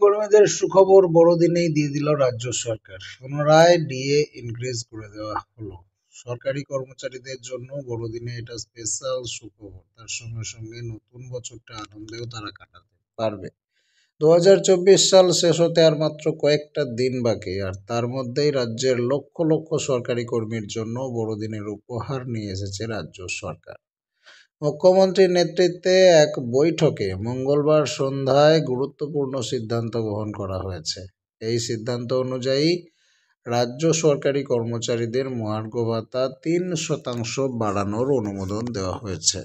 কর্মীদের সুখবর বড়দিনেই দিয়ে দিল রাজ্য সরকার। পুনরায় ডিএ ইনক্রিজ করে দেওয়া হলো। সরকারি কর্মচারীদের জন্য বড়দিনে এটা স্পেশাল সুখবর। তার সঙ্গে সঙ্গে নতুন বছরটা আনন্দেও তারা কাটাতে পারবে। 2024 সাল শেষ হতে আর মাত্র কয়েকটা দিন বাকি, আর তার মধ্যেই রাজ্যের লক্ষ লক্ষ সরকারি কর্মীর জন্য বড়দিনের উপহার নিয়ে এসেছে রাজ্য সরকার। মুখ্যমন্ত্রীর নেতৃত্বে এক বৈঠকে মঙ্গলবার সন্ধ্যায় গুরুত্বপূর্ণ সিদ্ধান্ত গ্রহণ করা হয়েছে। এই সিদ্ধান্ত অনুযায়ী রাজ্য সরকারি কর্মচারীদের মহার্ঘ ভাতা 3% বাড়ানোর অনুমোদন দেওয়া হয়েছে।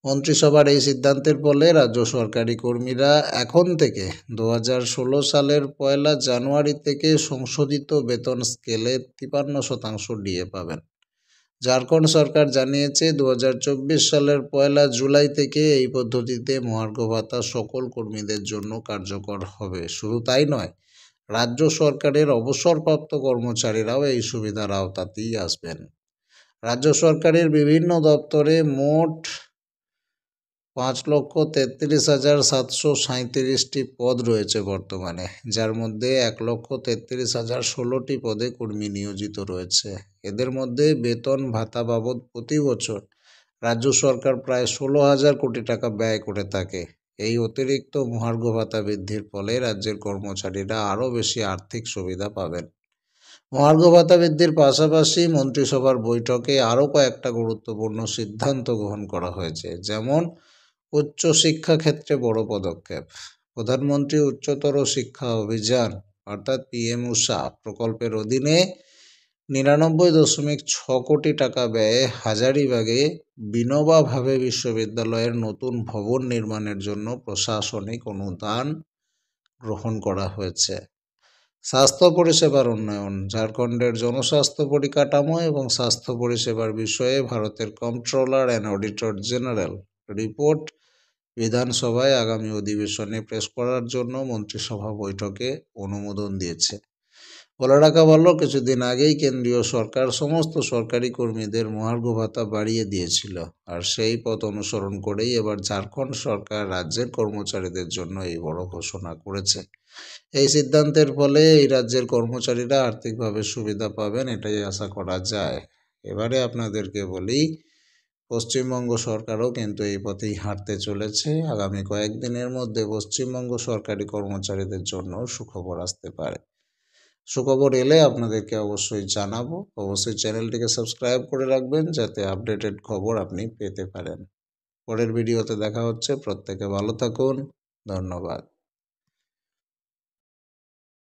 মন্ত্রিসভার এই সিদ্ধান্তের ফলে রাজ্য সরকারি কর্মীরা এখন থেকে 2016 সালের 1 জানুয়ারি থেকে সংশোধিত বেতন স্কেলে 53% ডিএ পাবেন। ঝাড়খণ্ড সরকার জানিয়েছে 2024 সালের 1 জুলাই থেকে এই পদ্ধতিতে মহার্ঘ ভাতা সকল কর্মীদের জন্য কার্যকর হবে। শুধু তাই নয়, রাজ্য সরকারের অবসরপ্রাপ্ত কর্মচারীরাও এই সুবিধার আওতাতেই আসবেন। রাজ্য সরকারের বিভিন্ন দপ্তরে মোট 5,33,737টি পদ রয়েছে বর্তমানে, যার মধ্যে 1,33,016টি পদে কর্মী নিয়োজিত রয়েছে। এদের মধ্যে বেতন ভাতা বাবদ প্রতি বছর রাজ্য সরকার প্রায় 16,000 কোটি টাকা ব্যয় করে থাকে। এই অতিরিক্ত মহার্ঘ ভাতা বৃদ্ধির ফলে রাজ্যের কর্মচারীরা আরও বেশি আর্থিক সুবিধা পাবেন। মহার্ঘ ভাতা বৃদ্ধির পাশাপাশি মন্ত্রিসভার বৈঠকে আরও কয়েকটা গুরুত্বপূর্ণ সিদ্ধান্ত গ্রহণ করা হয়েছে, যেমন উচ্চশিক্ষা ক্ষেত্রে বড় পদক্ষেপ। প্রধানমন্ত্রী উচ্চতর শিক্ষা অভিযান অর্থাৎ পিএম-ঊষা প্রকল্পের অধীনে 99.6 কোটি টাকা ব্যয়ে হাজারিবাগে বিনোবা ভাবে বিশ্ববিদ্যালয়ের নতুন ভবন নির্মাণের জন্য প্রশাসনিক অনুদান গ্রহণ করা হয়েছে। স্বাস্থ্য পরিষেবার উন্নয়ন। ঝাড়খণ্ডের জনস্বাস্থ্য পরিকাঠামো এবং স্বাস্থ্য পরিষেবার বিষয়ে ভারতের controller and auditor general report বিধানসভায় আগামী অধিবেশনে পেশ করার জন্য মন্ত্রিসভা বৈঠকে অনুমোদন দিয়েছে। বলে রাখা ভালো, কিছুদিন আগেই কেন্দ্রীয় সরকার সমস্ত সরকারি কর্মীদের মহার্ঘ ভাতা বাড়িয়ে দিয়েছিল, আর সেই পথ অনুসরণ করেই এবার ঝাড়খণ্ড সরকার রাজ্যের কর্মচারীদের জন্য এই বড় ঘোষণা করেছে। এই সিদ্ধান্তের ফলে এই রাজ্যের কর্মচারীরা আর্থিকভাবে সুবিধা পাবেন, এটাই আশা করা যায়। এবারে আপনাদেরকে বলি, পশ্চিমবঙ্গ সরকারও কিন্তু এই পথেই হাঁটতে চলেছে। আগামী কয়েকদিনের মধ্যে পশ্চিমবঙ্গ সরকারি কর্মচারীদের জন্য সুখবর আসতে পারে। সুখবর এলে আপনাদেরকে অবশ্যই জানাবো। অবশ্যই চ্যানেলটিকে সাবস্ক্রাইব করে রাখবেন, যাতে আপডেটেড খবর আপনি পেতে পারেন। পরের ভিডিওতে দেখা হচ্ছে। প্রত্যেকে ভালো থাকুন। ধন্যবাদ।